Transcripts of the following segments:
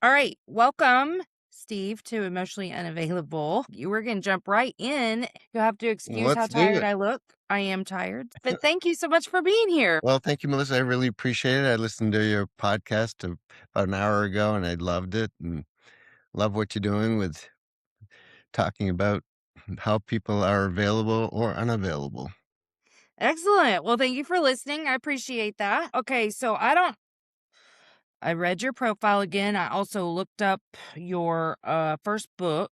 All right. Welcome, Steve, to Emotionally Unavailable. You were going to jump right in. You'll have to excuse how Let's do tired it. I look. I am tired, but thank you so much for being here. Well, thank you, Melissa. I really appreciate it. I listened to your podcast about an hour ago and I loved it and love what you're doing with talking about how people are available or unavailable. Excellent. Well, thank you for listening. I appreciate that. Okay. I read your profile again. I also looked up your first book.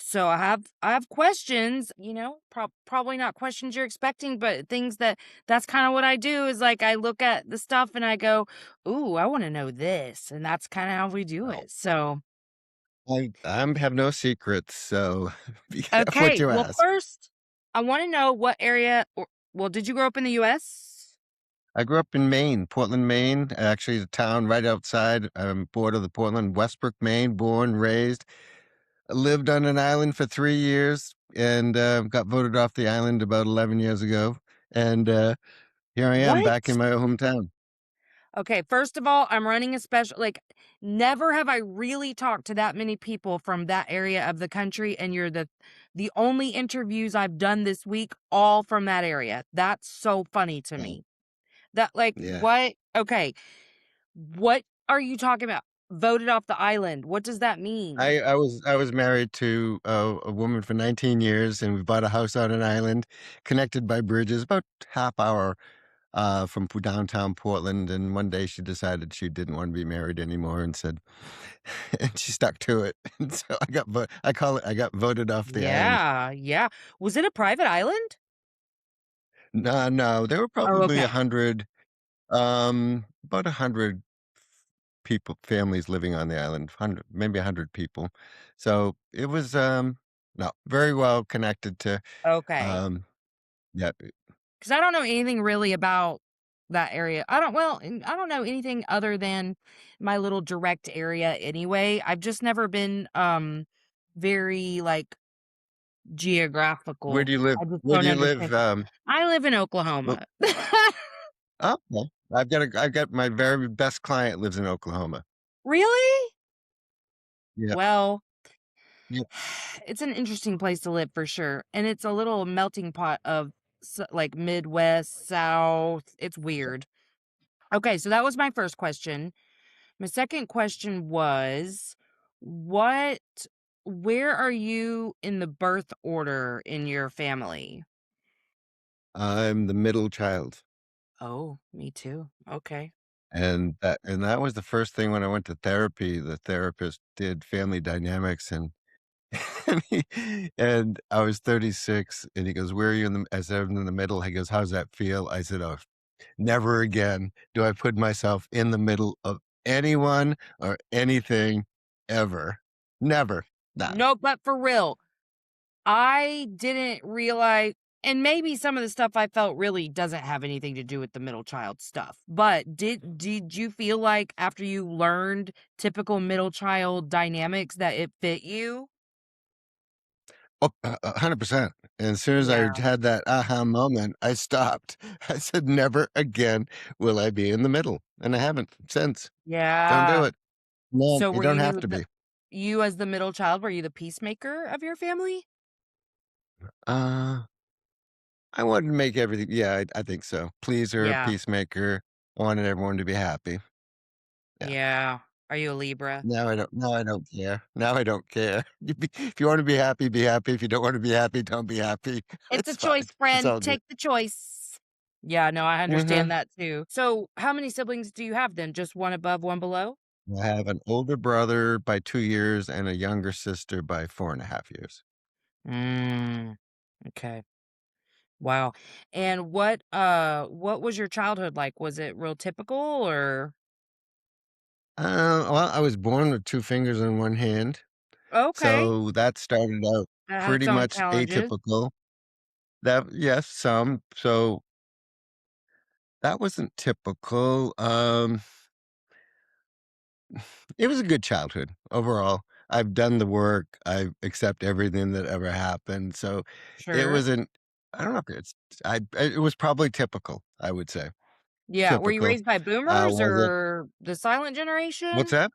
So I have questions, probably not questions you're expecting, but things that's kind of what I do is like I look at the stuff and I go, "Ooh, I want to know this." And that's kind of how we do Oh, it. So, I have no secrets, so be careful what okay. you Well, ask. first, I want to know what area well, did you grow up in the US? I grew up in Maine, Portland, Maine, actually the town right outside, border of the Portland, Westbrook, Maine, born, raised. I lived on an island for 3 years and got voted off the island about 11 years ago. And here I am What? back in my hometown. Okay, first of all, I'm running a special never have I really talked to that many people from that area of the country, and you're the only interviews I've done this week all from that area. That's so funny to Oh, me. That yeah. what? Okay. What are you talking about? Voted off the island. What does that mean? I was married to a woman for 19 years, and we bought a house on an island connected by bridges, about half hour from downtown Portland. And one day she decided she didn't want to be married anymore, and said, and she stuck to it. And so I got voted off the island. Yeah, yeah. Was it a private island? No, no, there were Oh, probably okay. about 100 people, families living on the island, 100, maybe 100 people. So it was, no, very well connected to, Okay. um, yeah, 'Cause I don't know anything really about that area. I don't know anything other than my little direct area anyway. I've just never been, very, where geographical. do you live? I just Where do don't you understand. live? I live in Well, Oklahoma. oh, well, I've got my very best client lives in Oklahoma. Really? Yeah. Well, Yeah. it's an interesting place to live for sure, and it's a little melting pot of Midwest, South. It's weird. Okay, so that was my first question. My second question was, what where are you in the birth order in your family? I'm the middle child. Oh, me too. Okay. And that was the first thing when I went to therapy. The therapist did family dynamics, and I was 36, and he goes, "Where are you in the," I said, "I'm in the middle." He goes, "How's that feel?" I said, "Oh, never again do I put myself in the middle of anyone or anything ever. Never. No." No, but for real, I didn't realize and maybe some of the stuff I felt really doesn't have anything to do with the middle child stuff. But did you feel like after you learned typical middle child dynamics that it fit you? Oh, 100%. And as soon as I Yeah. had that aha moment, I stopped. I said, "Never again will I be in the middle," and I haven't since. Don't do Yeah. it. No, So you were don't have you to be. you as the middle child, were you the peacemaker of your family? Uh, I wanted to make everything, yeah, I think so. Pleaser, Yeah. peacemaker. I wanted everyone to be happy. Yeah. Yeah. Are you a Libra? Now I don't care. Now I don't care. If you wanna be happy, be happy. If you don't wanna be happy, don't be happy. It's a It's fine. choice, It's friend. all good. Take the choice. Yeah, no, I understand Mhm. that too. So, how many siblings do you have then? Just one above, one below? I have an older brother by 2 years and a younger sister by 4.5 years. Mm, okay. Wow. And what was your childhood like? Was it real typical or Well, I was born with 2 fingers and 1 hand, okay. so that started out That had its pretty own much challenges. atypical. That, yes, some. So that wasn't typical. It was a good childhood overall. I've done the work. I accept everything that ever happened. So it Sure. wasn't, I don't know if it was probably typical, I would say. Yeah. Were you Typical. raised by boomers Was it or the silent What's generation? that?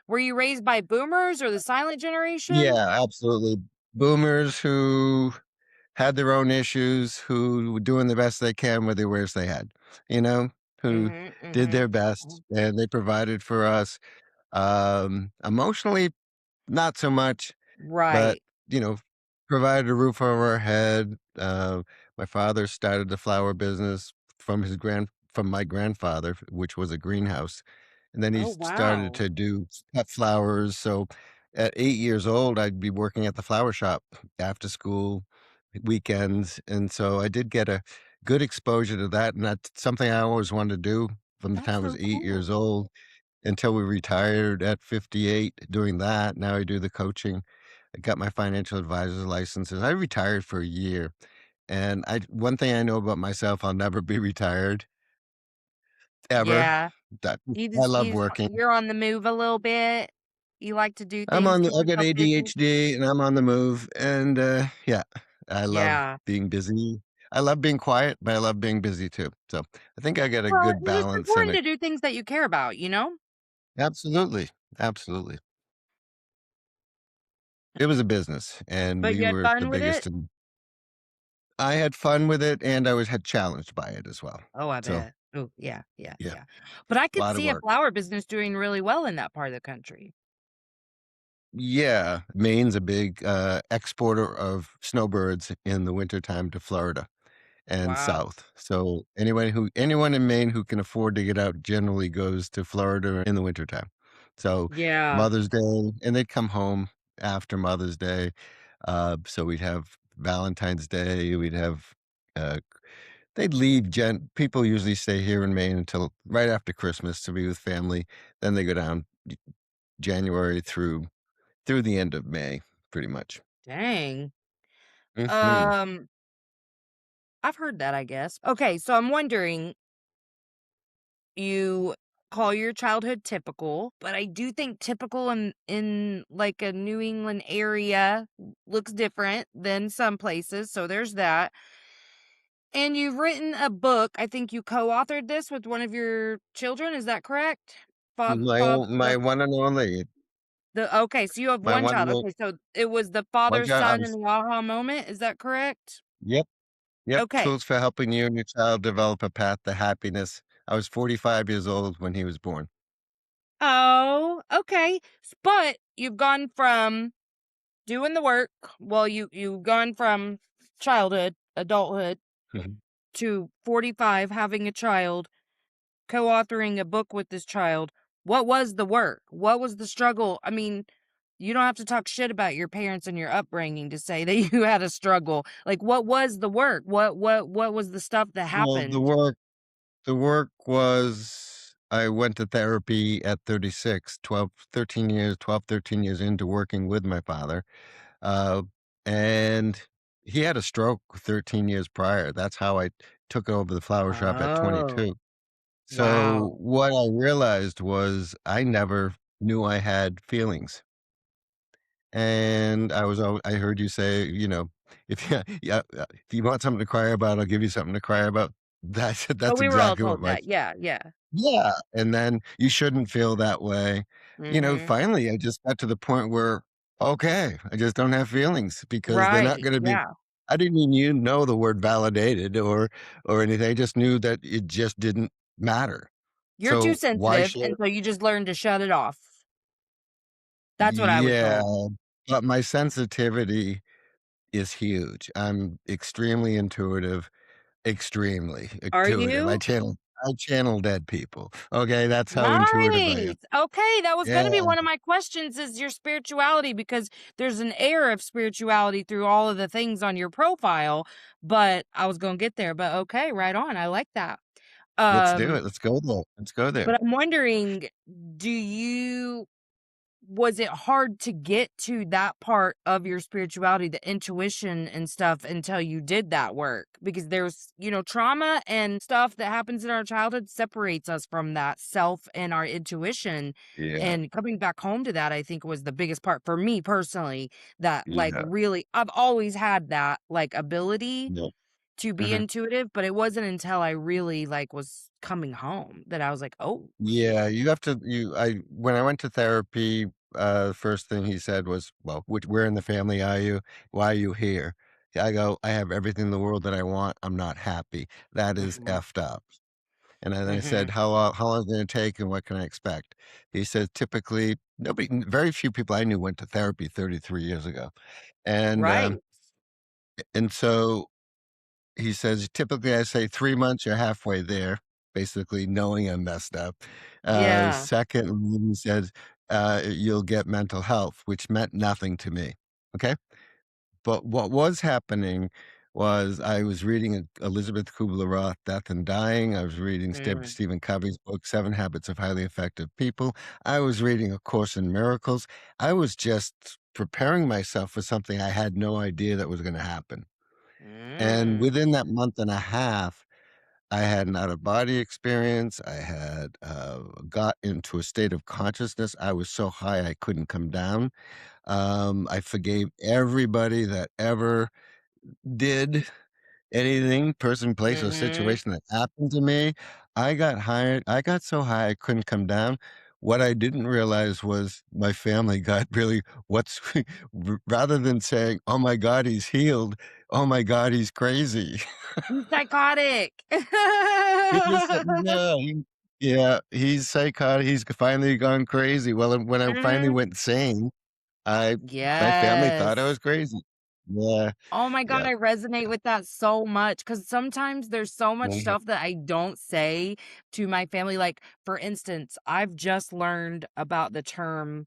Were you raised by boomers or the silent Yeah, generation? absolutely. Boomers who had their own issues, who were doing the best they can with the awareness they had, you know, who Mhm, did mhm. their best and they provided for us. Emotionally, not so much, but, Right. you know, provided a roof over our head. My father started the flower business from my grandfather, which was a greenhouse, and then he Oh, started wow. to do cut flowers. So at 8 years old, I'd be working at the flower shop after school, weekends, and so I did get a good exposure to that, and that's something I always wanted to do from the That's time I was so 8 years cool. old until we retired at 58 doing that. Now I do the coaching. I got my financial advisor's licenses. I retired for a year, and I one thing I know about myself, I'll never be retired, ever. Yeah. That You I just love working. you're on the move a little bit. You like to do I'm things, on the keep I've got yourself busy. ADHD, and I'm on the move, and, yeah, I love Yeah. being busy. I love being quiet, but I love being busy too. So, I think I got a Well, good and it's balance and important a to do things that you care about, you know? absolutely, absolutely. It was a business, and But we you had were the fun with biggest it? in I had fun with it, and I was had challenged by it as well. Oh, I So, bet. Oh, yeah, yeah, yeah, yeah. But I a could lot of see a work. flower business doing really well in that part of the country. Yeah, Maine's a big, exporter of snowbirds in the wintertime to Florida and Wow. south. So, anyone in Maine who can afford to get out generally goes to Florida in the wintertime. So, Yeah. Mother's Day and they'd come home after Mother's Day, so we'd have Valentine's Day, we'd have, they'd leave people usually stay here in Maine until right after Christmas to be with family, then they go down January through the end of May, pretty much. Dang. Mhm. Um, I've heard that, I guess. Okay, so I'm wondering, you call your childhood typical, but I do think typical in like a New England area looks different than some places, so there's that. And you've written a book. I think you co-authored this with one of your children, is that correct? My The one and only, okay, so you have my one one child. little Okay, so it was the one father, child I son, was and the aha moment, is that correct? yep, yep, Okay. tools for helping you and your child develop a path to happiness. I was 45 years old when he was born. Oh, okay. But you've gone from doing the work, well, you've gone from childhood, adulthood Mhm. to 45 having a child, co-authoring a book with this child. What was the work? What was the struggle? I mean, you don't have to talk shit about your parents and your upbringing to say that you had a struggle. Like what was the work? What was the stuff that Well, happened? the work was I went to therapy at 36, 13 years into working with my father, uh, and he had a stroke 13 years prior. That's how I took over the flower shop at Oh, 22. wow. So, what I realized was I never knew I had feelings, and I heard you say, if if you want something to cry about, I'll give you something to cry about. Oh, That's we were all exactly what told my that. Yeah, yeah. yeah, and then you shouldn't feel that way. Mhm. Finally, I just got to the point where, okay, I just don't have feelings because they're not Right. gonna be Yeah. I didn't even know the word validated or anything. I just knew that it just didn't matter. You're too So, why sensitive, share and so you just learned to shut it off. That's what I was Yeah, told. but my sensitivity is huge. I'm extremely intuitive, extremely Are intuitive. you? I channel dead people. Okay, that's how intuitive I am. Nice. Okay, that was Yeah, gonna be one of my questions is your spirituality because there's an air of spirituality through all of the things on your profile, but I was gonna get there, but okay, right on. I like that. let's do Um, it. Let's go there. Let's go there. but I'm wondering, do you was it hard to get to that part of your spirituality, the intuition and stuff until you did that work? Because there's, trauma and stuff that happens in our childhood separates us from that self and our intuition. Yeah, And coming back home to that, I think was the biggest part for me personally that like yeah, really I've always had that like ability yeah. to be Mhm. intuitive, but it wasn't until I really, like, was coming home that I was like, "Oh, Yeah, you have to you I when I went to therapy, first thing he said was, "Well, which where in the family are you? Why are you here?" I go, "I have everything in the world that I want. I'm not happy. That is mhm, effed up." And then I said, mhm, how long is it gonna take and what can I expect?" He said, "Typically, very few people I knew went to therapy 33 years ago." And, right, so he says, "Typically, I say 3 months, you're halfway there," basically knowing I'm messed up. yeah, Secondly, he says, "You'll get mental health," which meant nothing to me, okay? But what was happening was I was reading Elizabeth Kubler-Ross, Death and Dying. I was reading mm, Stephen Covey's book, Seven Habits of Highly Effective People. I was reading A Course in Miracles. I was just preparing myself for something I had no idea that was gonna happen. And mm, within that month and a half, I had an out of body experience. I had, got into a state of consciousness. I was so high I couldn't come down. I forgave everybody that ever did anything, person, place, or mhm. situation that happened to me. I got so high I couldn't come down. What I didn't realize was my family got really what's rather than saying, "Oh my god, he's healed," "Oh my god, he's crazy." He's psychotic." He just said, "No, yeah, he's psychotic, he's finally gone crazy." Well, when I finally Mhm. went sane, I my family thought I Yes. was crazy. Yeah, Oh my god, yeah, I resonate with that so much because sometimes there's so much mhm, stuff that I don't say to my family, like, for instance, I've just learned about the term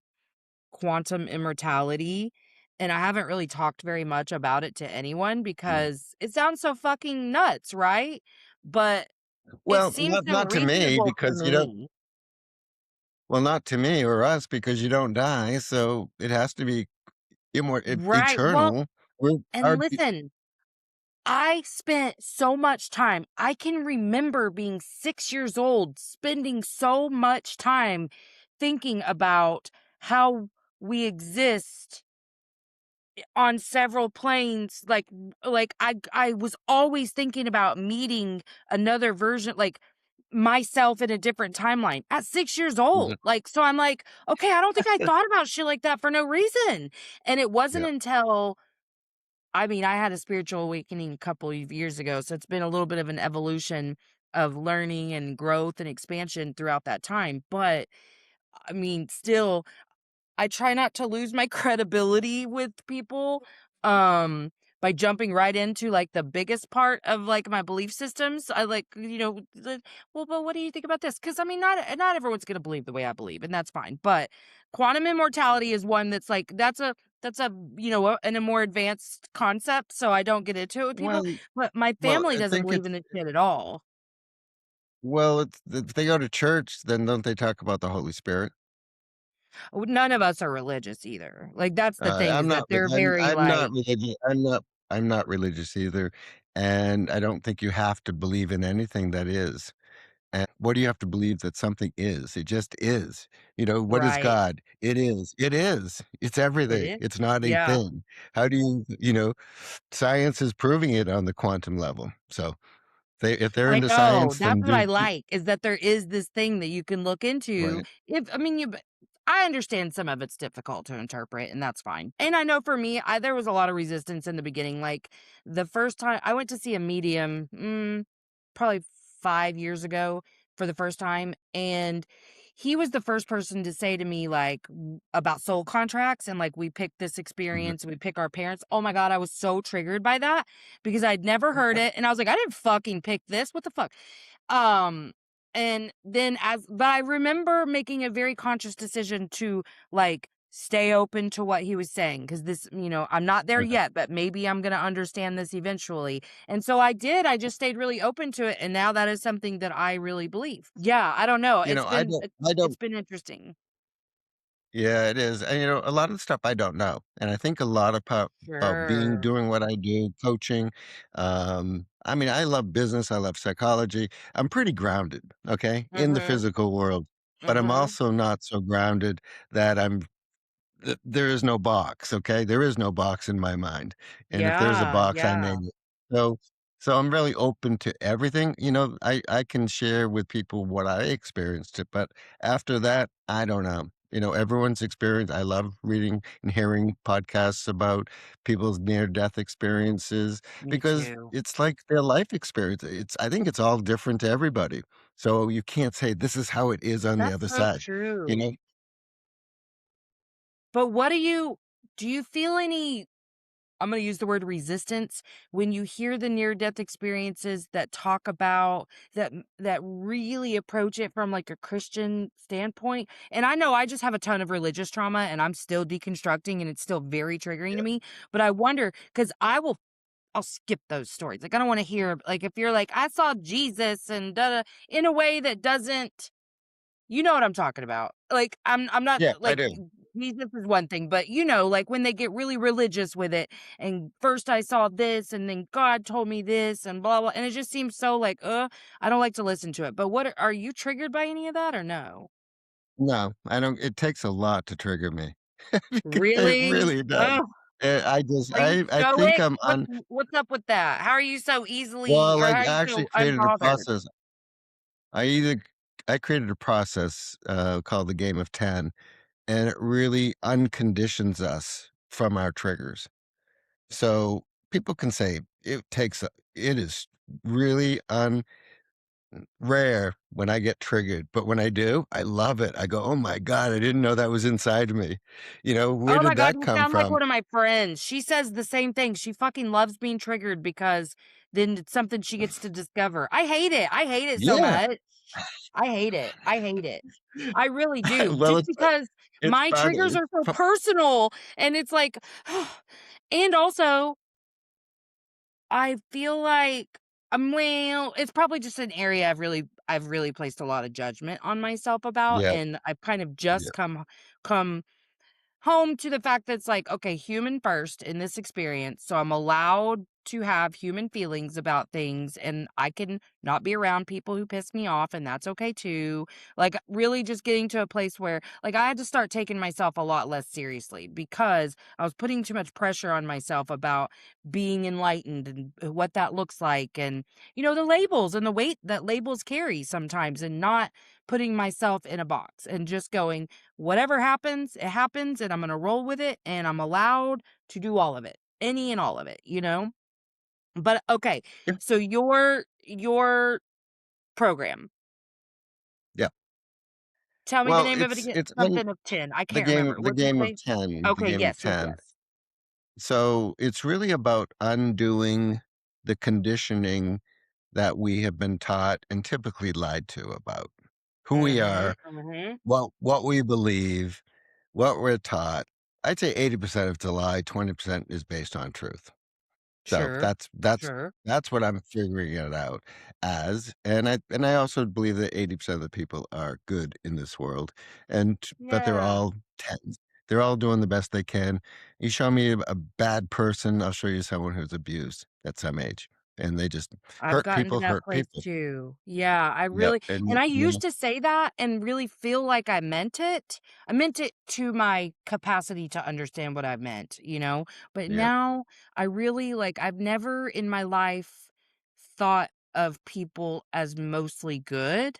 quantum immortality, and I haven't really talked very much about it to anyone yeah. because it sounds so fucking nuts, right? But it Well, seems so not to me reasonable to because you don't me. well, not to me or us because you don't die, so it has to be Right, well, eternal. We're and our listen, I spent so much time. I can remember being 6 years old, spending so much time thinking about how we exist on several planes, I was always thinking about meeting another version, like, myself in a different timeline at 6 years mhm, old, like, so I'm like, "Okay, I don't think I thought about shit like that for no reason," and it wasn't yeah. until I mean, I had a spiritual awakening a couple of years ago, so it's been a little bit of an evolution of learning and growth and expansion throughout that time, but, I mean, still, I try not to lose my credibility with people, um, by jumping right into, like, the biggest part of, like, my belief systems. I like, "Well, but what do you think about this?" Because I mean, not everyone's gonna believe the way I believe, and that's fine, but quantum immortality is one that's, like, that's a, a more advanced concept, so I don't get into it with people, Well but my well, family I doesn't think believe it's in this shit at all. well, if they go to church, then don't they talk about the Holy Spirit? None of us are religious either. Like, that's the thing I'm is that not re they're very, I'm not like religious I'm not religious either, and I don't think you have to believe in anything that is. And what do you have to believe that something is? It just is. What is right. God? It is. It is. It's It everything. is. It's not a Yeah. thing. How do science is proving it on the quantum level. So if they're I into know, science, that's then what I like, is that there is this thing that you can look into. right. If I mean, I understand some of it's difficult to interpret, and that's fine. And I know for me, there was a lot of resistance in the beginning. Like, the first time I went to see a medium, probably 5 years ago for the first time, and he was the first person to say to me, like, about soul contracts and, like, we pick this Mhm. experience and we pick our parents. Oh my god, I was so triggered by that because I'd never heard it, and I was like, "I didn't fucking pick this. What the fuck?" Um, and then but I remember making a very conscious decision to, like, stay open to what he was saying because I'm not there Mhm. yet, but maybe I'm gonna understand this eventually. And so I did. I just stayed really open to it, and now that is something that I really believe. Yeah, I don't know. I It's don't been interesting. Yeah, it is, and, a lot of the stuff I don't know, and I think a lot about Sure. doing what I do, coaching, I mean, I love business, I love psychology. I'm pretty grounded, okay, in the Mhm. physical world, but I'm Mhm. also not so grounded that there is no box, okay? There is no box in my mind, and if there's a Yeah, box, I yeah. made it. So So I'm really open to everything. I can share with people what I experienced it, but after that, I don't know. Everyone's experience. I love reading and hearing podcasts about people's near death experiences Me because too. it's like their life experience. I think it's all different to everybody. So you can't say this is how it is on the That's other so side. You true. know? But do you feel any, I'm gonna use the word resistance, when you hear the near death experiences that talk about that really approach it from like a Christian standpoint? And I know I just have a ton of religious trauma and I'm still deconstructing and it's still very triggering to Yeah. me. But I wonder because I'll skip those stories. Like I don't want to hear like if you're like, I saw Jesus and da da in a way that doesn't, you know what I'm talking about. Like, I'm not Yeah, I like, do. Jesus is one thing, but, you know, like, when they get really religious with it, and first I saw this, and then God told me this, and blah, blah, and it just seems so like, I don't like to listen to it. But what are you triggered by any of that or no? No, I don't. It takes a lot to trigger me. It Really? really does. Oh, I just are you I think stoic? I'm on. What's up with that? How are you so easily Well, or like, how are I you actually so created a unbothered? process. I either I created a process, called the Game of 10, and it really unconditions us from our triggers. So, people can say it is really rare when I get triggered, but when I do, I love it. I go, "Oh my god, I didn't know that was inside me." Where Oh my did god, that you come sound like from? one of my friends. She says the same thing. She fucking loves being triggered because then it's something she gets to discover. I hate it. I hate it so Yeah. much. I hate it. I hate it. I really do. Well, Just because it's my fun. triggers are so personal and it's like and also I feel like well, it's probably just an area I've really placed a lot of judgment on myself about Yeah, and I've kind of yeah. just come home to the fact that it's like, okay, human first in this experience. So I'm allowed to have human feelings about things and I can not be around people who piss me off and that's okay too. Like really just getting to a place where like I had to start taking myself a lot less seriously because I was putting too much pressure on myself about being enlightened and what that looks like and the labels and the weight that labels carry sometimes and not putting myself in a box and just going whatever happens, it happens, and I'm gonna roll with it, and I'm allowed to do all of it, any and all of it, you know? But okay, Yeah, so your program, yeah. tell me the Well, name of it again. it's when Something of 10. I the can't game remember. the What'd you game of say? 10 the Okay, game of yes, yes, 10. yes. So, it's really about undoing the conditioning that we have been taught and typically lied to about who we Mhm, are, mhm. what we believe, what we're taught. I'd say 80% of it's a lie, 20% is based on truth. So Sure, that's sure. that's what I'm figuring it out as, and I also believe that 80% of the people are good in this world, but they're Yeah, all tens. They're all doing the best they can. You show me a bad person, I'll show you someone who's abused at some age, and they just I've gotten to that hurt place people. too. Yeah, I Yep, really and and I used to say that and really feel like I meant it. I meant it to my capacity to understand what I meant, you know? But yep. now I really like I've never in my life thought of people as mostly good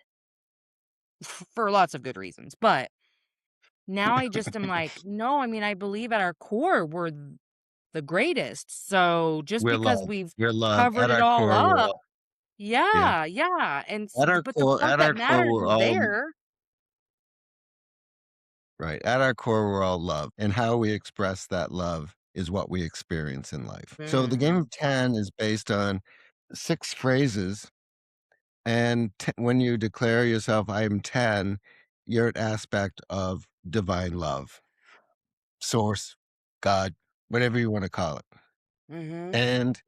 for lots of good reasons. But now I just am like, no, I mean, I believe at our core the greatest. So just We're because love. we've We're love. covered At it our all core, we're up. all yeah. Yeah, yeah, and At our but the core part at that our core, matters we're is all there. right. At our core, we're all love, and how we express that love is what we experience in life. So the game Mhm, of 10 is based on 6 phrases, and when you declare yourself, "I am 10," you're an aspect of divine love, source, God, whatever you wanna call it. mhm. And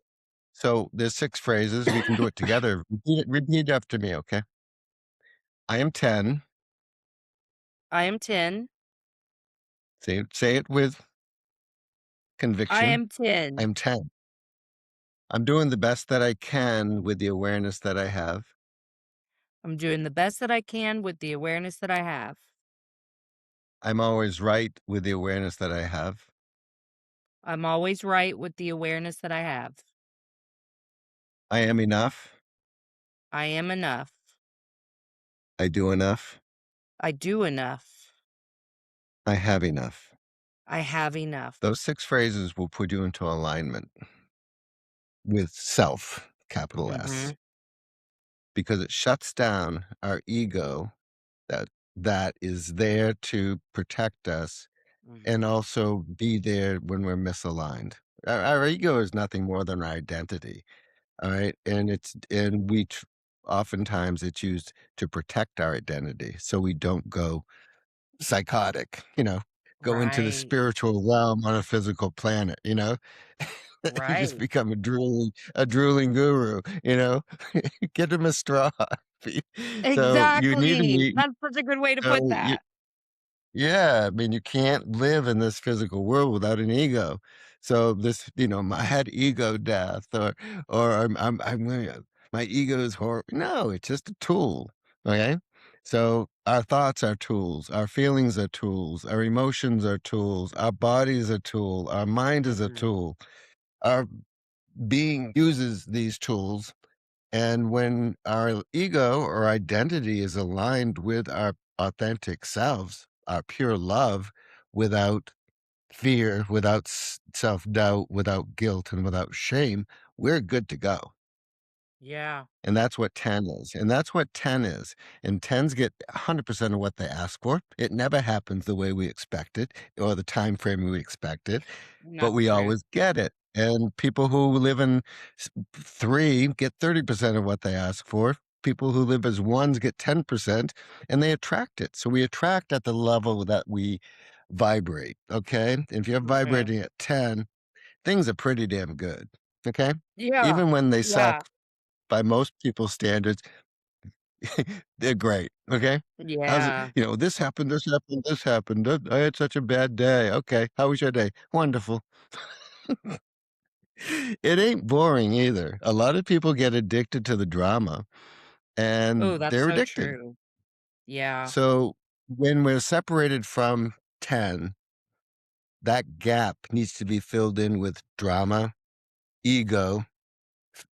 so there's 6 phrases, we can do it together. Repeat after me, okay? I am 10. I am 10. Say it with I conviction. am I 10. am 10. I'm doing the best that I can with the awareness that I have. I'm doing the best that I can with the awareness that I have. I'm always right with the awareness that I have. I'm always right with the awareness that I have. I am enough. I am enough. I do enough. I do enough. I have enough. I have enough. Those 6 phrases will put you into alignment with self, capital S, Mhm. because it shuts down our ego that is there to protect us and Mhm. also be there when we're misaligned. Our ego is nothing more than our identity, all right? And oftentimes it's used to protect our identity so we don't go psychotic, go into the Right. spiritual realm on a physical planet, You just Right. become a drooling guru, Get him a straw. So you need to Exactly. be That's such a good way to so put you that. yeah, I mean, you can't live in this physical world without an ego. So this, I had ego death, or my ego is horrible. No, it's just a tool. Okay. So our thoughts are tools, our feelings are tools, our emotions are tools, our body is a tool, our mind is a Mhm. tool. Our being uses these tools, and when our ego or identity is aligned with our authentic selves, our pure love, without fear, without self doubt, without guilt, and without shame, we're good to go. Yeah. And that's what 10 is. And that's what 10 is. And 10s get 100% of what they ask for. It never happens the way we expect it or the time frame we expect it, but Not we true. always get it. And people who live in 3 get 30% of what they ask for. People who live as ones get 10% and they attract it. So we attract at the level that we vibrate. Okay. If you're Okay. vibrating at 10, things are pretty damn good. Okay. Yeah. Even when they Yeah. suck by most people's standards, they're great, okay? Yeah. This happened, this happened, this happened. I had such a bad day. Okay, how was your day? Wonderful. It ain't boring either. A lot of people get addicted to the drama, Oh, and that's they're so addicted. true. Yeah. So when we're separated from 10, that gap needs to be filled in with drama, ego,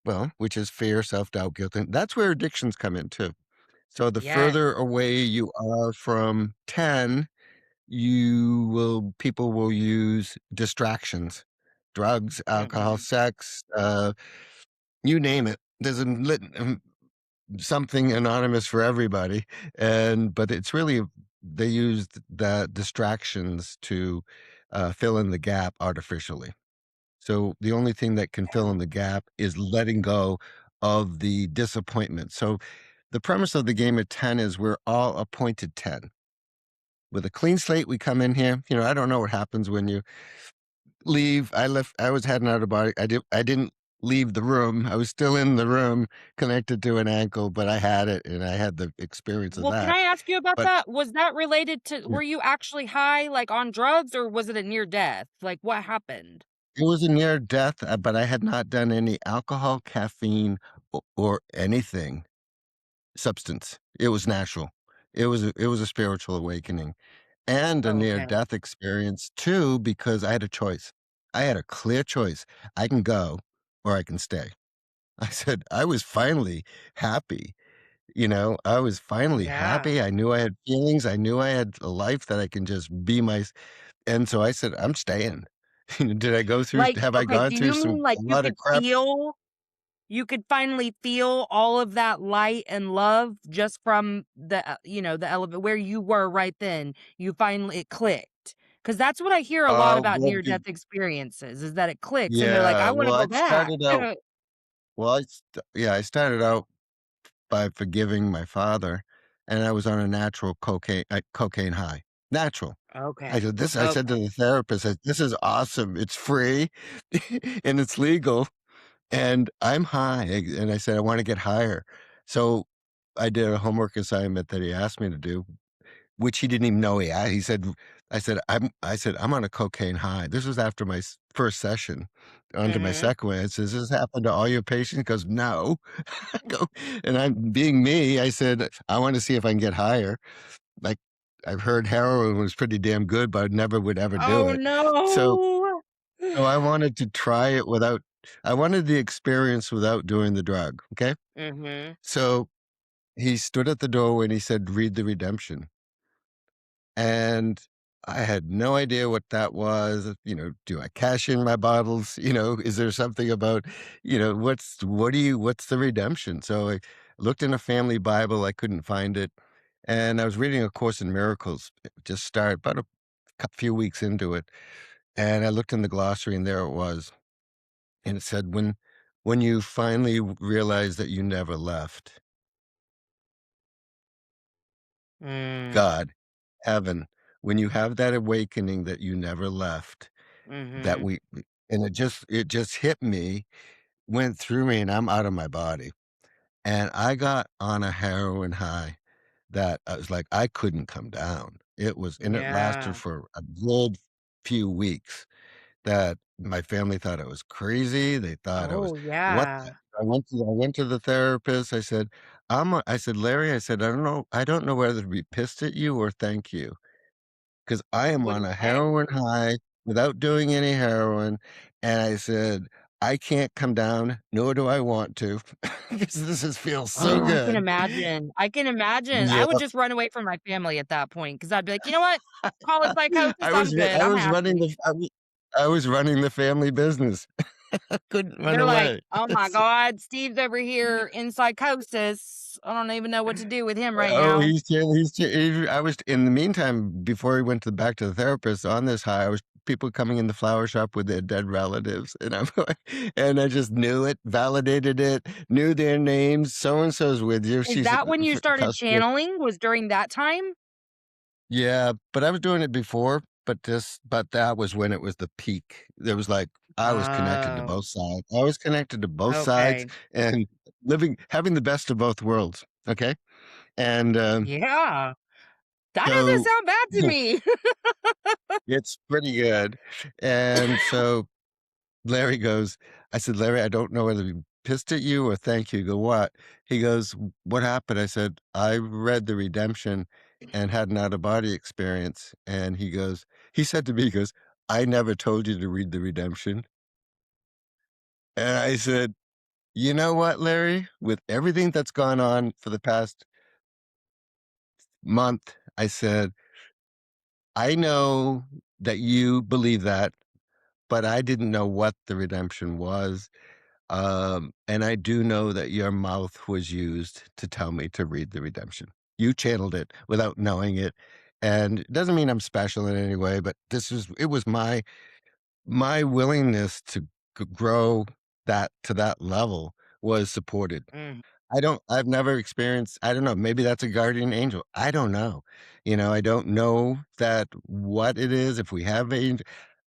well, which is fear, self-doubt, guilt, and that's where addictions come in too. So the Yes. further away you are from 10, people will use distractions, drugs, alcohol, Mhm. sex, you name it. There's something anonymous for everybody, but it's really they use the distractions to fill in the gap artificially. So the only thing that can fill in the gap is letting go of the disappointment. So the premise of the game of 10 is we're all appointed 10. With a clean slate, we come in here. I don't know what happens when you leave. I was heading out of body. I didn't leave the room. I was still in the room connected to an ankle, but I had it and I had the experience of Well, can that. I ask you about But that? Was that related to yeah, were you actually high, like, on drugs, or was it a near death? Like, what happened? it was a near death, but I had not done any alcohol, caffeine, or anything substance. It was natural. It was a spiritual awakening and a near Okay. death experience too, because I had a choice. I had a clear choice. I can go or I can stay. I said I was finally happy. I was finally Yeah. happy. I knew I had feelings. I knew I had a life that I can just be my and so I said, I'm staying. Did I go through Like, have I okay, gone do through you mean, some like, a lot of crap? you could finally feel all of that light and love just from the element where you were right then? You finally it clicked, because that's what I hear a lot about Well, near-death experiences, is that it clicks, and they're like, "I yeah, wanna well, go back." I started out by forgiving my father, and I was on a natural cocaine high. Natural. Okay. I said to Okay. the therapist, "This is awesome. It's free and it's legal, and I'm high." And I said, "I wanna get higher." So, I did a homework assignment that he asked me to do, which he didn't even know he said I said, "I'm on a cocaine high." This was after my first session. Onto my Mhm. second one, I says, "Does this happen to all your patients?" He goes, "No." I go and I'm being me, I said, "I wanna see if I can get higher." Like, I've heard heroin was pretty damn good, but I never would ever do Oh, it. So no. so I wanted to try it without I wanted the experience without doing the drug, okay? Mhm. So, he stood at the doorway and he said, "Read the redemption." And I had no idea what that was. Do I cash in my bottles? Is there something about, what's the redemption? So I looked in a family Bible, I couldn't find it. And I was reading A Course in Miracles, just start about a few weeks into it. And I looked in the glossary and there it was. And it said, when you finally realize that you never left, Mm. God, heaven, when you have that awakening that you never left, that Mhm. we and it just hit me, went through me, and I'm out of my body, and I got on a heroin high that I was like, I couldn't come down. It lasted Yeah. for a good few weeks that my family thought I was crazy. They thought I was, Oh, "What yeah. the" I went to the therapist. I said, "Larry," I said, "I don't know whether to be pissed at you or thank you." 'Cause I am What do on you a say? heroin high without doing any heroin, and I said, "I can't come down, nor do I want to, 'cause feels so Oh, I can good." imagine. I can imagine. I would Yep. just run away from my family at that point because 'cause I'd be like, "You know what? Call it psychosis, I'm good, I I'm was running happy." I was running the family business. I couldn't run They're like, away. "Oh my god, Steve's over here in psychosis. I don't even know what to do with him right Oh, now." I was in the meantime, before he went back to the therapist on this high, I was people coming in the flower shop with their dead relatives, and I'm like and I just knew it, validated it, knew their names, "So and so's with you." Is She's a that when you started customer. channeling? Was during that time? Yeah, but I was doing it before, but that was when it was the peak. There was like I was connected to Oh, both sides. I was connected to both sides okay. and having the best of both worlds, okay? And, Yeah. That doesn't so sound bad to me. it's pretty good. And so Larry goes, I said, "Larry, I don't know whether to be pissed at you or thank you." He go, "What?" He goes, "What happened?" I said, "I read The Redemption and had an out of body experience." And he said to me, he goes, "I never told you to read The Redemption." And I said, "You know what, Larry? With everything that's gone on for the past month," I said, "I know that you believe that, but I didn't know what the redemption was. And I do know that your mouth was used to tell me to read the redemption. You channeled it without knowing it. And it doesn't mean I'm special in any way, but it was my willingness to grow that to that level was supported. Mm. I've never experienced, I don't know, maybe that's a guardian angel. I don't know. I don't know that what it is, if we have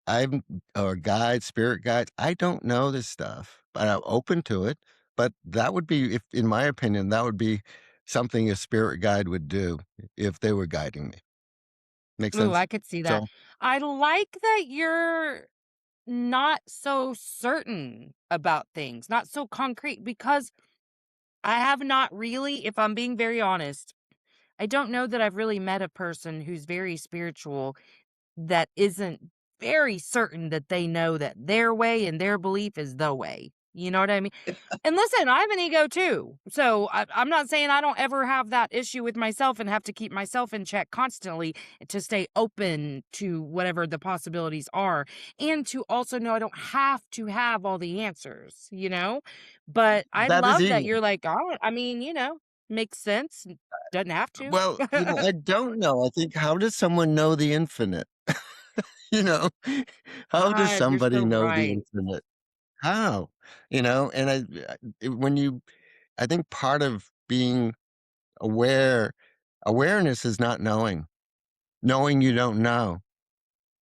I'm or guides, spirit guides. I don't know this stuff, but I'm open to it. But that would be, if in my opinion, that would be something a spirit guide would do if they were guiding me. Make Ooh, sense? I could see that. So I like that you're not so certain about things, not so concrete, because I have not really, if I'm being very honest, I don't know that I've really met a person who's very spiritual that isn't very certain that they know that their way and their belief is the way. You know what I mean? And listen, I have an ego too. So I'm not saying I don't ever have that issue with myself and have to keep myself in check constantly to stay open to whatever the possibilities are. And to also know I don't have to have all the answers, you know? But I that is love that ego. you're like, oh, I mean, makes sense. Doesn't have to. Well, I don't know. I think, how does someone know the infinite? You know, how does God, you're somebody so know the right. infinite? How? And when I think part of being aware, awareness is not knowing, knowing you don't know,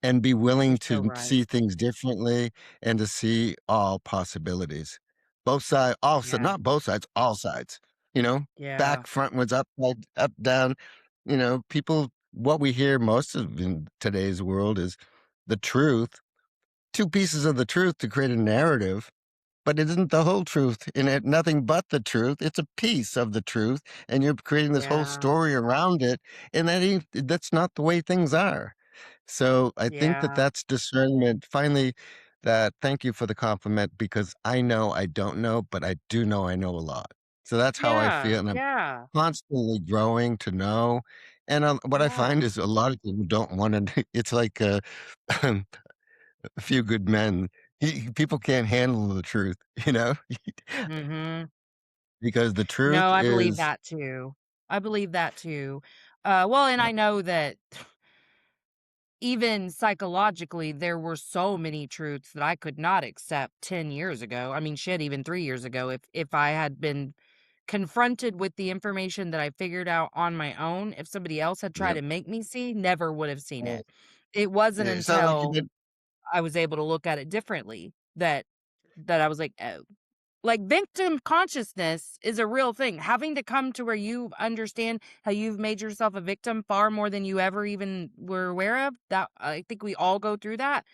and be You're willing so to right. see things differently and to see all possibilities. Both sides, also Yeah. not both sides, all sides, you know, Yeah. back, frontwards, up, down, people, what we hear most of in today's world is the truth, two pieces of the truth to create a narrative, but it isn't the whole truth in it, nothing but the truth. It's a piece of the truth, and you're creating this whole Yeah. story around it, and that's not the way things are. So I think that Yeah. that's discernment. Finally, that thank you for the compliment because I know I don't know, but I do know I know a lot. So that's how I Yeah, feel, and I'm yeah, constantly growing to know. And what I yeah. find is a lot of people don't want to. It's like a few good men. People can't handle the truth, you know, Mhm. because the truth No, I believe is, that too. I believe that too. Well, and yeah, I know that even psychologically, there were so many truths that I could not accept 10 years ago. I mean, shit, even 3 years ago, if I had been confronted with the information that I figured out on my own, if somebody else had tried yeah. to make me see, never would have seen Uh, it. It wasn't so like, until I was able to look at it differently that I was like, "Oh." Like, victim consciousness is a real thing. Having to come to where you understand how you've made yourself a victim far more than you ever even were aware of, that I think we all go through that.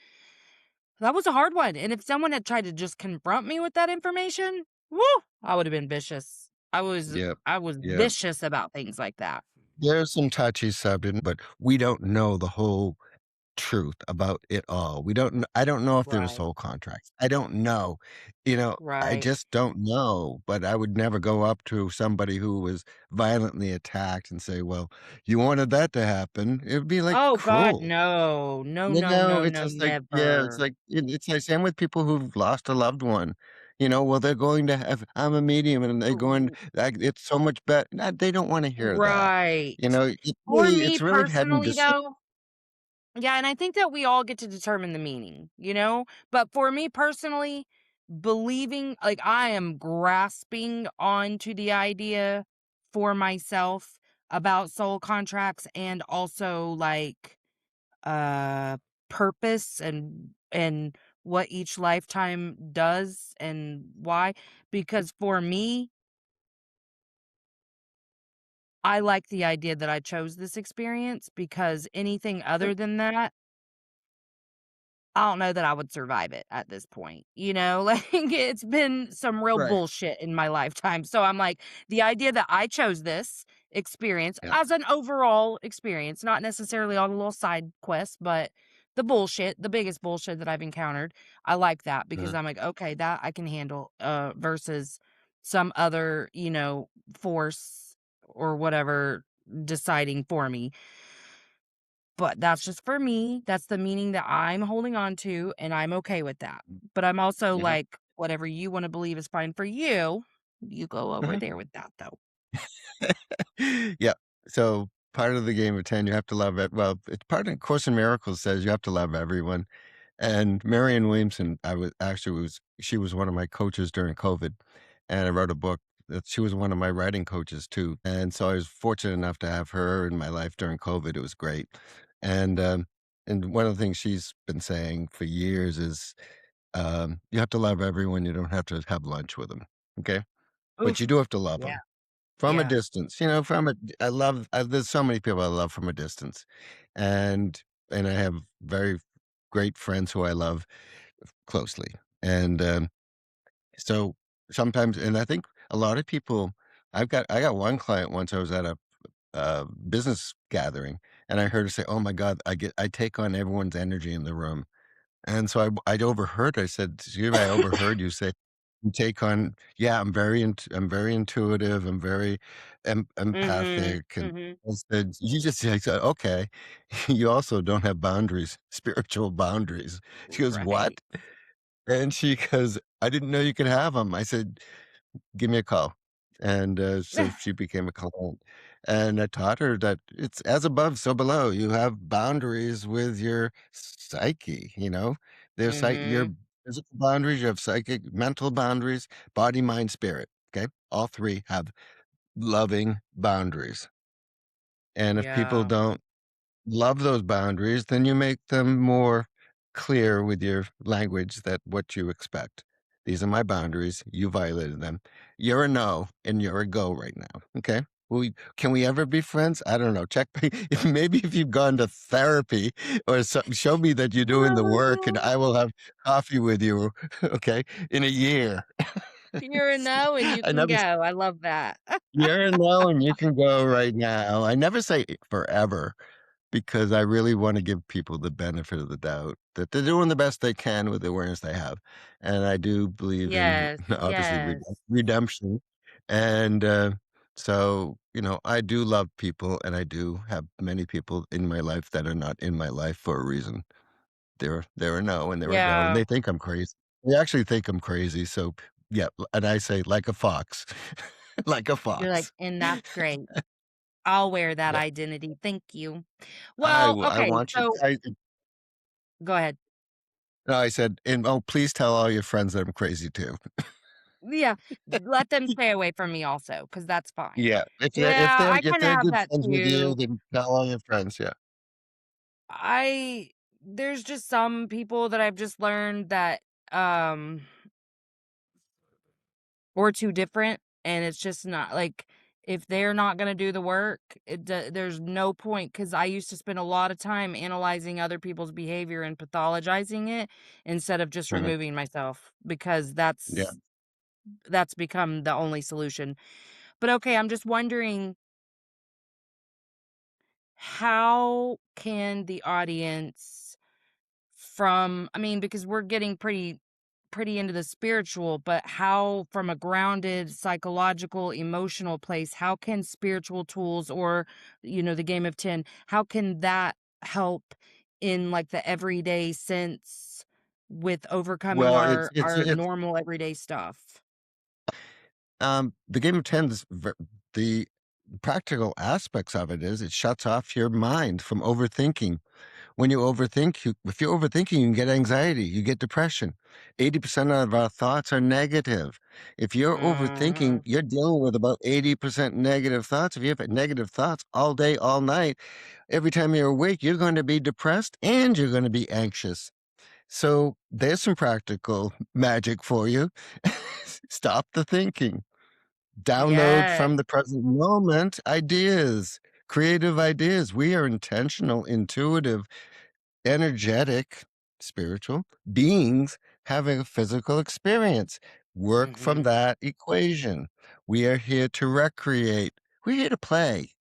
That was a hard one, and if someone had tried to just confront me with that information, woo, I would have been vicious. yep, I was yep. vicious about things like that. There's some touchy subject, but we don't know the whole truth about it all. We don't kn I don't know if there were Right, soul contracts. I don't know. I right. just don't know, but I would never go up to somebody who was violently attacked and say, "Well, you wanted that to happen." It would be, like, Oh god, cruel. no. No, You no, know, no, it's no, just like yeah, it's never. like it's like same with people who've lost a loved one. Well, they're going to have I'm a medium and they're going like, it's so much better. They don't wanna hear that. Right. For me It's really heading to personally, though, yeah, and I think that we all get to determine the meaning, you know? But for me personally, believing like I am grasping onto the idea for myself about soul contracts and also like uh purpose and what each lifetime does and why, because for me, I like the idea that I chose this experience because anything other than that, I don't know that I would survive it at this point, you know? Like, it's been some real Right. bullshit in my lifetime, so I'm like, the idea that I chose this experience Yeah. as an overall experience, not necessarily on a little side quest, but the bullshit, the biggest bullshit that I've encountered, I like that because Uh, I'm like, "Okay, that I can handle," versus some other, force or whatever deciding for me. But that's just for me. That's the meaning that I'm holding on to, and I'm okay with that. But I'm also uh-huh, like, whatever you wanna believe is fine for you, you go over uh-huh. there with that, though. Yeah. So part of the game of 10, you have to love it. Well, it's part of Course in Miracles says you have to love everyone. And Marianne Williamson, I was actually was she was one of my coaches during COVID, and I wrote a book that she was one of my writing coaches too. And so I was fortunate enough to have her in my life during COVID. It was great. And and one of the things she's been saying for years is you have to love everyone. You don't have to have lunch with them. Okay. But you Oof. do have to love Yeah, them. From a yeah. distance, from a I love there's so many people I love from a distance, and I have very great friends who I love closely, and, so sometimes and I think a lot of people I got one client once I was at a, business gathering, and I heard her say, "Oh my god, I take on everyone's energy in the room." And so I'd overheard, I said, "Excuse me, I overheard you say you take on" yeah, I'm very intuitive, I'm very Mhm, empathic, and mhm. I said I said, "Okay, you also don't have boundaries, spiritual boundaries." She goes, Right. "What?" And she goes, "I didn't know you could have them." I said, "Give me a call." And, so she became a client, and I taught her that it's as above, so below. You have boundaries with your psyche, your Mhm. physical boundaries, you have psychic mental boundaries, body, mind, spirit, okay? All 3 have loving boundaries, and if people Yeah. don't love those boundaries, then you make them more clear with your language that what you expect. These are my boundaries. You violated them. You're a no and you're a go right now. Okay. Can we ever be friends? I don't know. Check if maybe if you've gone to therapy or something, show me that you're doing the work and I will have coffee with you, okay, in a year. You're a no and you I can never go. I love that. you're a no and you can go right now. I never say forever because I really wanna give people the benefit of the doubt that they're doing the best they can with the awareness they have, and I do believe in, Yes, obviously, yes. redemption, and, so, I do love people, and I do have many people in my life that are not in my life for a reason. They're a no, and they're a go, and Yeah. they think I'm crazy. They actually think I'm crazy, so, yeah, and I say, "Like a fox." Like a You're like, fox. "And that's great. I'll wear that Yeah. identity. Thank you." I Well, w I okay, want you so go ahead. no, I said, "And, oh, please tell all your friends that I'm crazy too." Yeah, let them stay away from me also, because that's fine. Yeah, Yeah, I if kinda they're have good that friends with you, too. then tell all your friends, yeah. I there's just some people that I've just learned that, um we're too different, and it's just not like, if they're not gonna do the work, there's no point. Because I used to spend a lot of time analyzing other people's behavior and pathologizing it instead of just Mhm, removing myself, because yeah. that's become the only solution. But, okay, I'm just wondering, how can the audience I mean, because we're getting pretty into the spiritual, but how, from a grounded psychological, emotional place, how can spiritual tools, or, the game of 10, how can that help in, like, the everyday sense with overcoming Well, our normal everyday stuff? the game of tens, the practical aspects of it is it shuts off your mind from overthinking. When you overthink, if you're overthinking, you can get anxiety, you get depression. 80% of our thoughts are negative. If you're overthinking, Mhm. you're dealing with about 80% negative thoughts. If you have negative thoughts all day, all night, every time you're awake, you're going to be depressed and you're going to be anxious. So there's some practical magic for you. Stop the thinking. Download Yes. from the present moment ideas, creative ideas. We are intentional, intuitive, energetic, spiritual beings having a physical experience. Work from Mhm. that equation. We are here to recreate. We're here to play.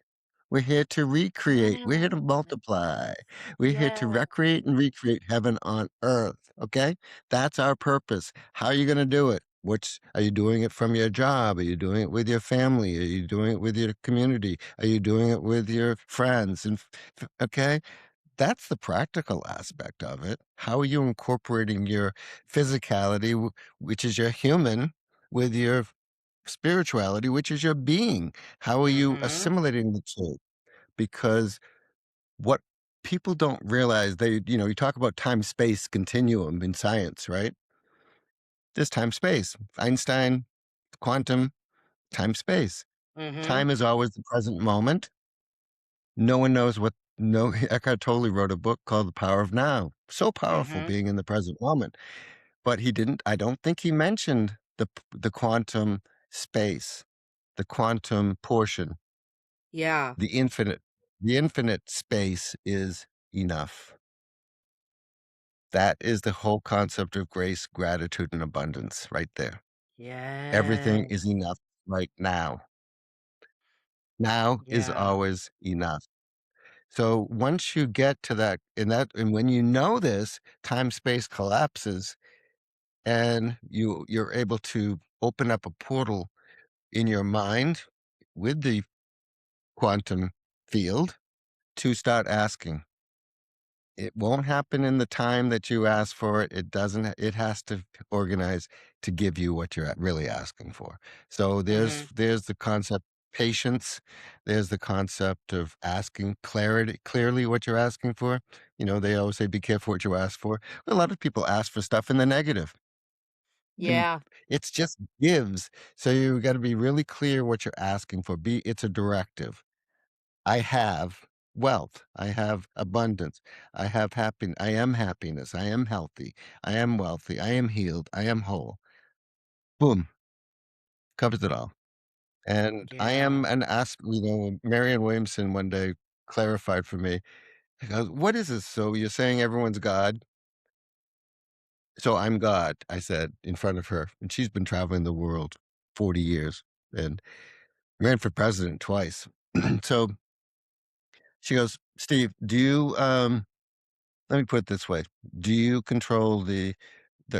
We're here to recreate. We're here to Yes. multiply. We're here to Yes. recreate and recreate heaven on earth. Okay? That's our purpose. How are you going to do it? Which are you doing it from your job? Are you doing it with your family? Are you doing it with your community? Are you doing it with your friends? And okay, that's the practical aspect of it. How are you incorporating your physicality, which is your human, with your spirituality, which is your being? How are you Mhm. assimilating the two? Because what people don't realize, you talk about time space continuum in science, right? There's time space. Einstein, quantum, time space. Mhm. Time is always the present moment. No one knows what no Eckhart Tolle wrote a book called The Power of Now. So powerful Mhm. being in the present moment. But I don't think he mentioned the quantum space, the quantum portion, Yeah. the infinite. The infinite space is enough. That is the whole concept of grace, gratitude, and abundance right there. Everything is Yes. enough right now. Now is Yeah. always enough. So once you get to and when you know this, time space collapses and you're able to open up a portal in your mind with the quantum field to start asking. It won't happen in the time that you ask for it. It doesn't, it has to organize to give you what you're really asking for. So Mhm. there's the concept patience. There's the concept of asking clearly what you're asking for. They always say, be careful what you ask for. A lot of people ask for stuff in the negative. And Yeah. it's just gives. So you got to be really clear what you're asking for. It's a directive. I have wealth. I have abundance. I have happiness. I am happiness. I am healthy. I am wealthy. I am healed. I am whole. Boom. Covers it all. And I Yeah. am an Marianne Williamson one day clarified for me. She goes, what is this? So you're saying everyone's God? So I'm God, I said in front of her. And she's been traveling the world 40 years and ran for president twice. So She goes, "Steve, do you, let me put it this way. Do you control the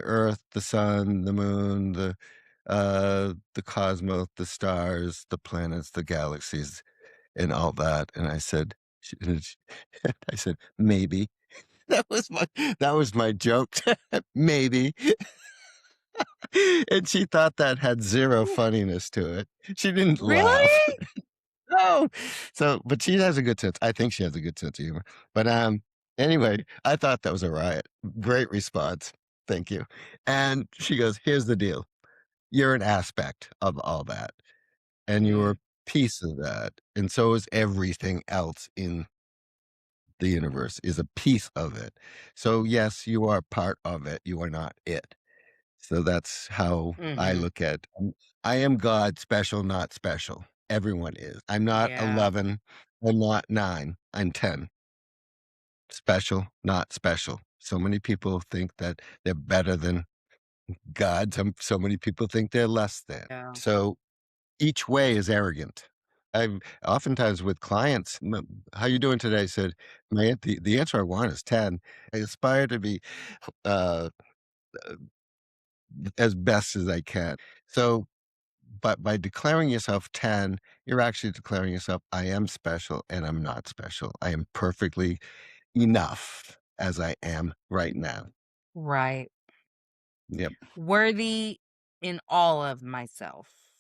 earth, the sun, the moon, the cosmos, the stars, the planets, the galaxies, and all that?" And I said, and I said, "Maybe." That was my that was my joke. Maybe. And she thought that had 0 funniness to it. She didn't laugh. Really? No. So, but she has a good sense. I think she has a good sense of humor. But, anyway, I thought that was a riot. Great response. Thank you. And she goes, "Here's the deal. You're an aspect of all that, and you're a Mm, piece of that, and so is everything else in the universe is a piece of it. So, yes, you are part of it. You are not it." So that's how I mhm. look at I am God, special, not special. Everyone is. I'm not Yeah. 11. I'm not 9. I'm 10. Special, not special. So many people think that they're better than God. So many people think they're less than. Yeah. So each way is arrogant. I've oftentimes with clients, "How you doing today?" I said, the answer I want is 10. I aspire to be uh, as best as I can. So but by declaring yourself 10, you're actually declaring yourself, "I am special and I'm not special. I am perfectly enough as I am right now." Right. Yep, Worthy in all of myself.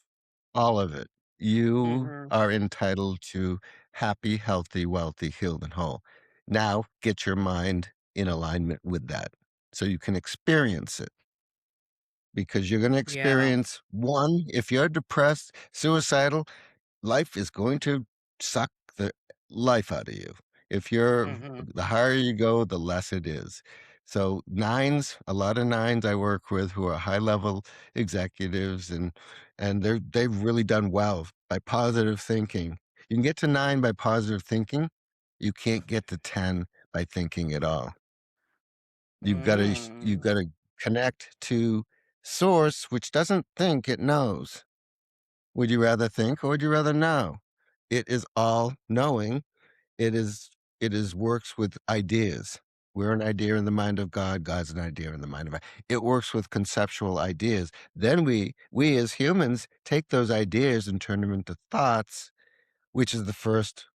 all of it. You Mhm. are entitled to happy, healthy, wealthy, healed, and whole. Now get your mind in alignment with that so you can experience it because you're going to Yeah. experience one, if you're depressed, suicidal, life is going to suck the life out of you. If you're Mhm. the higher you go, the less it is. So nines, a lot of nines I work with who are high level executives and they've really done well by positive thinking. You can get to 9 by positive thinking. You can't get to 10 by thinking at all. You've Mm. got to connect to source which doesn't think, it knows. Would you rather think or would you rather know? It is all knowing. It is works with ideas. We're an idea in the mind of God. God's an idea in the mind of God. It works with conceptual ideas. Then we as humans take those ideas and turn them into thoughts, which is the first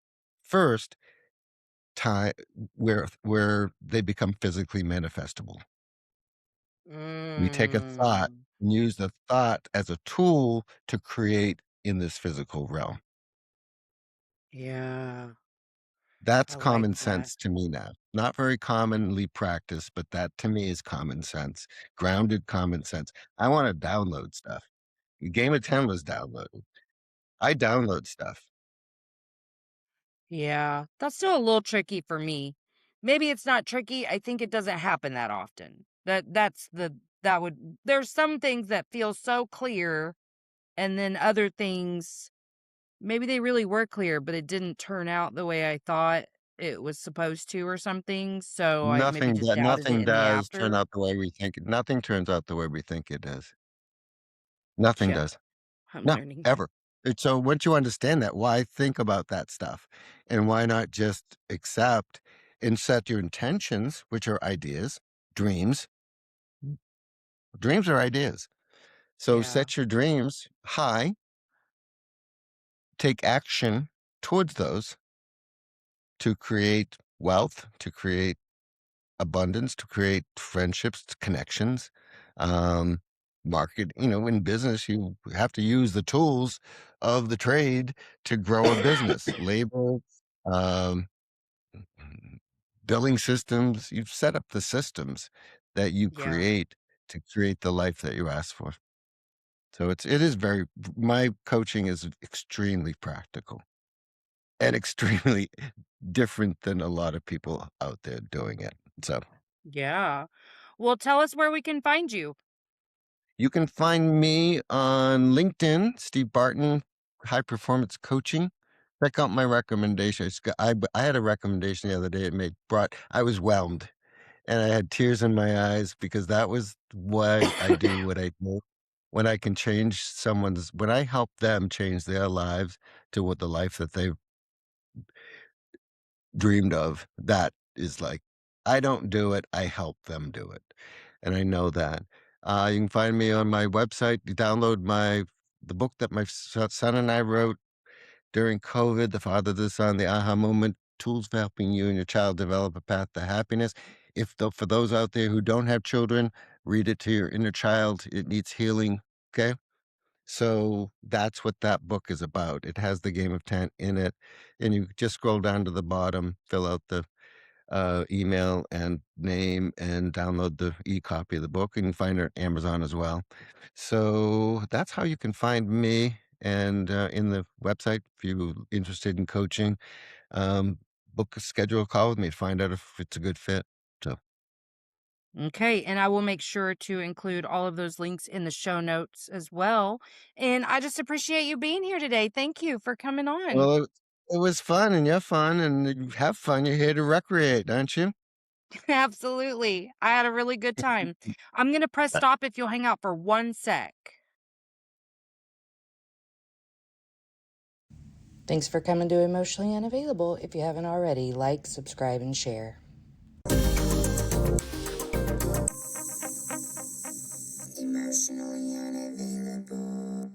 time where they become physically manifestable. We take a thought Mm. and use the thought as a tool to create in this physical realm. Yeah. That's I like common that. sense to me now. Not very commonly practiced, but that to me is common sense, grounded common sense. I wanna download stuff. Game of 10 was downloaded. I download stuff. Yeah. That's still a little tricky for me. Maybe it's not tricky. I think it doesn't happen that often. That would there's some things that feel so clear and then other things maybe they really were clear, but it didn't turn out the way I thought it was supposed to or something. So I maybe just doubted it Nothing in the does turn after. out the way we think it nothing turns out the way we think it does. Nothing Yeah. does. I'm No, learning that. ever. And so once you understand that, why think about that stuff? And why not just accept and set your intentions, which are ideas, dreams. Dreams are ideas. So Yeah. set your dreams high, take action towards those to create wealth, to create abundance, to create friendships, connections, um, market. In business, you have to use the tools of the trade to grow a business, labor, um, billing systems. You set up the systems that you Yeah. create to create the life that you ask for. So it is very my coaching is extremely practical and extremely different than a lot of people out there doing it. So Yeah. Well, tell us where we can find you. you can find me on LinkedIn, Steve Barton, High Performance Coaching. Check out my recommendation. I had a recommendation the other day. It made brought I was whelmed and I had tears in my eyes because that was why I do what I do. When I help them change their lives to what the life that they dreamed of. That is like, I don't do it, I help them do it, and I know that. You can find me on my website. You download the book that my son and I wrote during COVID, The Father, the Son, The Aha Moment, Tools for Helping You and Your Child Develop a Path to Happiness. For those out there who don't have children, read it to your inner child. It needs healing, okay? So that's what that book is about. It has the game of 10 in it, and you just scroll down to the bottom, fill out the email and name, and download the e-copy of the book, and you can find it on Amazon as well. So that's how you can find me. And in the website, if you're interested in coaching, schedule a call with me to find out if it's a good fit. So, Okay, and I will make sure to include all of those links in the show notes as well. And I just appreciate you being here today. Thank you for coming on. well, it was fun, and you're fun, and you have fun. You're here to recreate, aren't you? Absolutely. I had a really good time. I'm going to press Uh, stop if you'll hang out for 1 sec. Thanks for coming to Emotionally Unavailable. If you haven't already, like, subscribe, and share. Emotionally unavailable.